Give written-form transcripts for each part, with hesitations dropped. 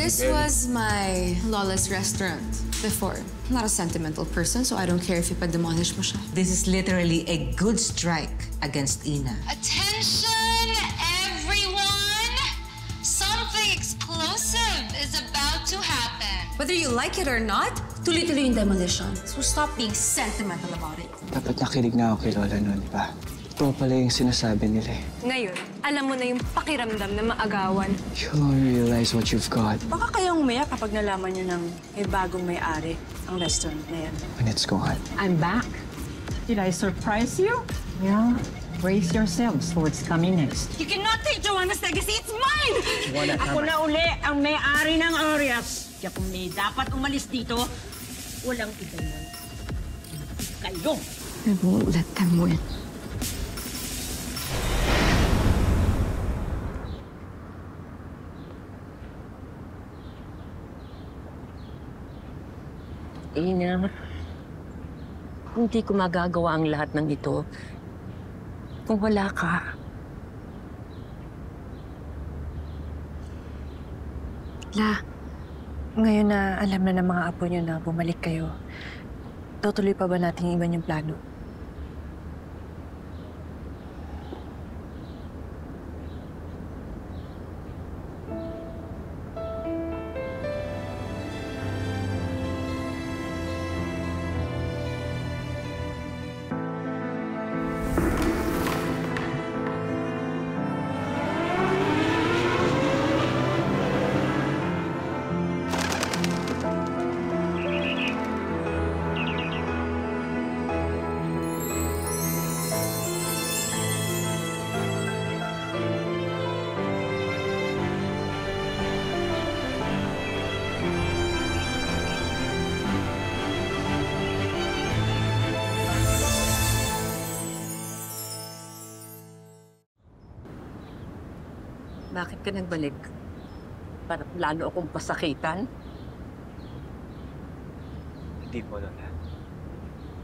This was my Lola's restaurant before. I'm not a sentimental person, so I don't care if ipa-demolish mo siya. This is literally a good strike against Ina. Attention, everyone! Something explosive is about to happen. Whether you like it or not, tuloy-tuloy yung demolition. So stop being sentimental about it. Dapat nakinig na ako kay Lola noon, di ba? Ito pala yung sinasabi nila eh. Ngayon, alam mo na yung pakiramdam na maagawan. You don't realize what you've got. Baka kayong umiyak kapag nalaman nyo ng may bagong may-ari ang restaurant na yan. When it's gone. I'm back. Did I surprise you? Yeah. Brace yourselves for what's coming next. You cannot take Joanna's legacy. It's mine! Ako na uli ang may-ari ng Arias. Kaya kung may dapat umalis dito, walang iba na. Kayo! I won't let them win. Ina, hindi ko magagawa ang lahat ng ito kung wala ka. La, ngayon na alam na ng mga apo nyo na bumalik kayo, tutuloy pa ba natin iba yung plano? Bakit ka nagbalik? Para lalo akong pasakitan? Hindi po, Lola.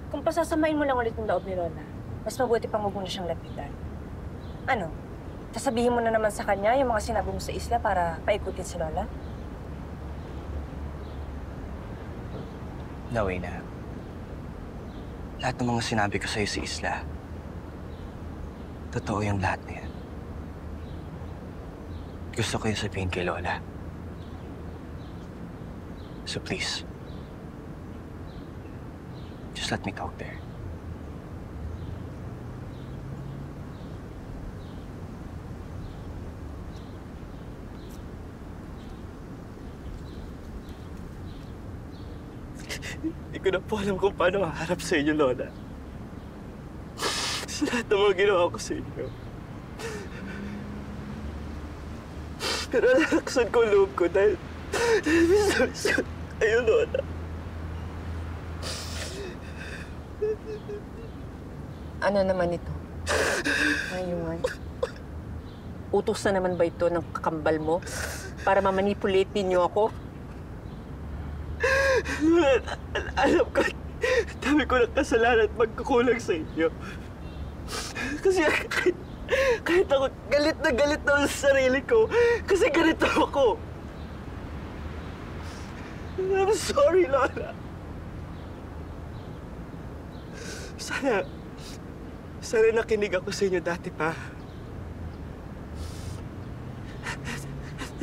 Kung pasasamain mo lang ulit yung loob ni Lola, mas mabuti pang huwag mo na siyang lapitan. Ano? Sasabihin mo na naman sa kanya yung mga sinabi mo sa isla para paikutin si Lola? No, Ina. Lahat ng mga sinabi ko sa'yo sa isla, totoo yung lahat na yan. Gusto ko yung sabihin kay Lola. So please, just let me talk there. Hindi ko na po alam kung paano maharap sa inyo, Lola. Sa lahat ng mga ginawa ko sa inyo. Pero nalaksan ko loob ko dahil miss ko kayo, Lola. Ano naman ito? Ayungan. Utos na naman ba ito ng kakambal mo para mamanipulate ninyo ako? Lola, alam ko, dami ko ng kasalanan at magkukulang sa inyo. Kasi kahit ako galit na sa sarili ko, kasi ganito ako. I'm sorry, Lola. Sana nakinig ako sa inyo dati pa.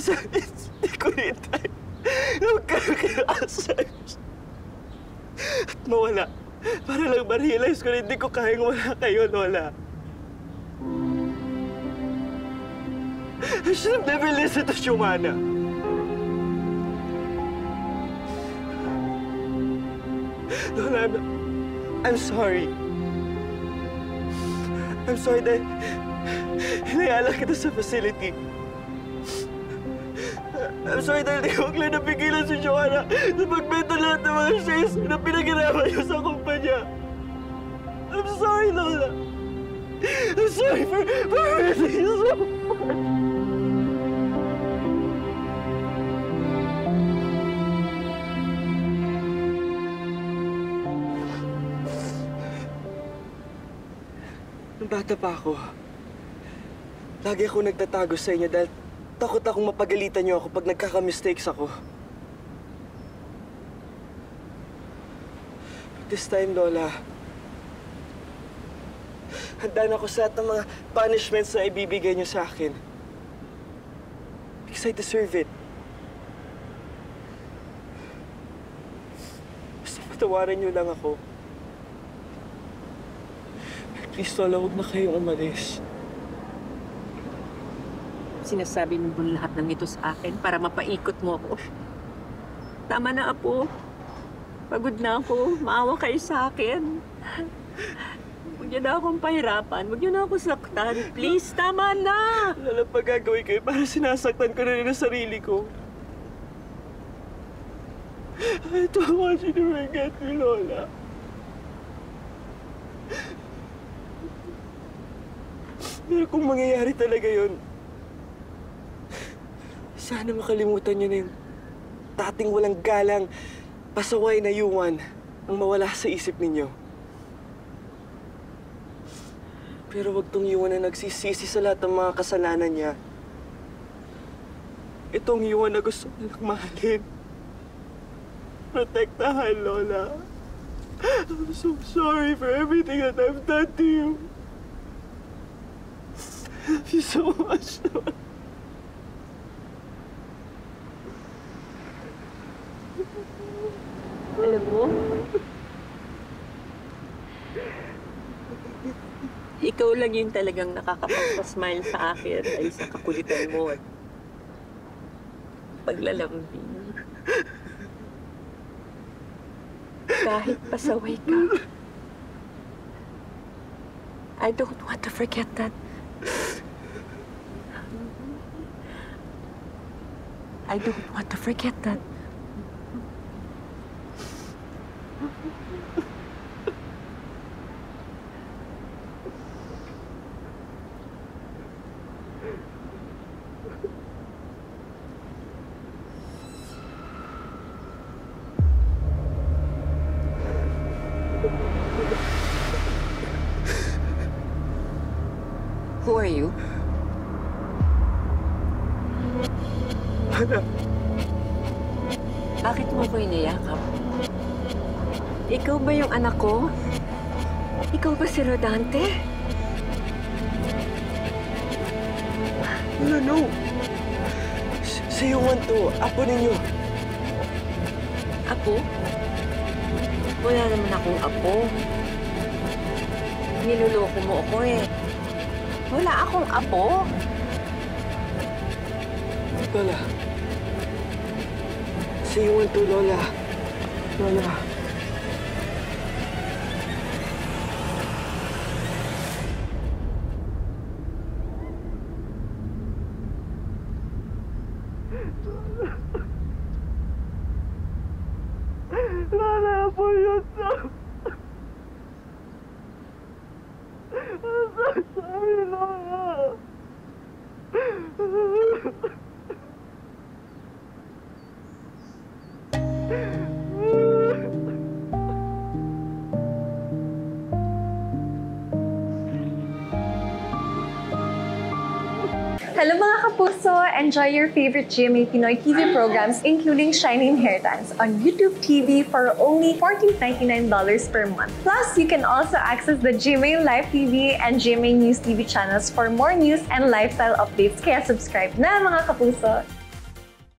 Hindi ko nintay na magkakaasay at mawala. Para lang ma-realize ko na hindi ko kayang wala kayo, Lola. I should have never listened to Joanna. Lola, I'm sorry. I'm sorry dahil hinayala kita sa facility. I'm sorry dahil di ko lang napigilan si Joanna na magbenta lahat ng mga shares na pinag-iraman niyo sa kumpanya. I'm sorry, Lola. I'm sorry for hurting you so much. Nung bata pa ako, lagi ako nagtatago sa inyo dahil takot akong mapagalitan niyo ako pag nagkaka-mistakes ako. But this time, Lola, handa na ako sa lahat ng mga punishments na ibibigay niyo sa akin. Because I deserve it. Basta patawarin niyo lang ako. Please, Lola, huwag na kayong umalis. Sinasabi mo ba lahat ng ito sa akin para mapaikot mo ako? Tama na, Apo. Pagod na ako. Maawa kayo sa akin. Huwag niyo na akong pahirapan. Huwag niyo na ako saktan. Please, tama na! Lola, pag gagawin kayo, para sinasaktan ko na rin ang sarili ko. I don't want you to forget me, Lola. Pero kung mangyayari talaga yun, sana makalimutan niyo na yung dating walang galang, pasaway na Yuan ang mawala sa isip ninyo. Pero wag tong Yuan na nagsisisi sa lahat ng mga kasalanan niya. Itong Yuan na gusto nilang mahalin. Protektahan, Lola. I'm so sorry for everything that I've done to you. I love you so much, Lola. Alam mo, ikaw lang yung talagang nakakapagpa-smile sa akin ay sa kakulitan mo at paglalambing. Kahit pasaway ka, I don't want to forget that. I don't want to forget that. Who are you? Anak, Bakit mo ko iniyakap? Ikaw ba yung anak ko? Ikaw ba si Rodante? no. Si Yuan to, apo ninyo. Apo? Wala naman akong apo. Niloloko mo ako eh. Wala akong apo. Lola. Si Yuan to, Lola. Lola. Lola, po yun to. I'm so sorry, Lola. Hello mga kapuso! Enjoy your favorite GMA Pinoy TV programs including Shining Inheritance on YouTube TV for only $14.99 per month. Plus, you can also access the GMA Live TV and GMA News TV channels for more news and lifestyle updates. Kaya subscribe na mga kapuso!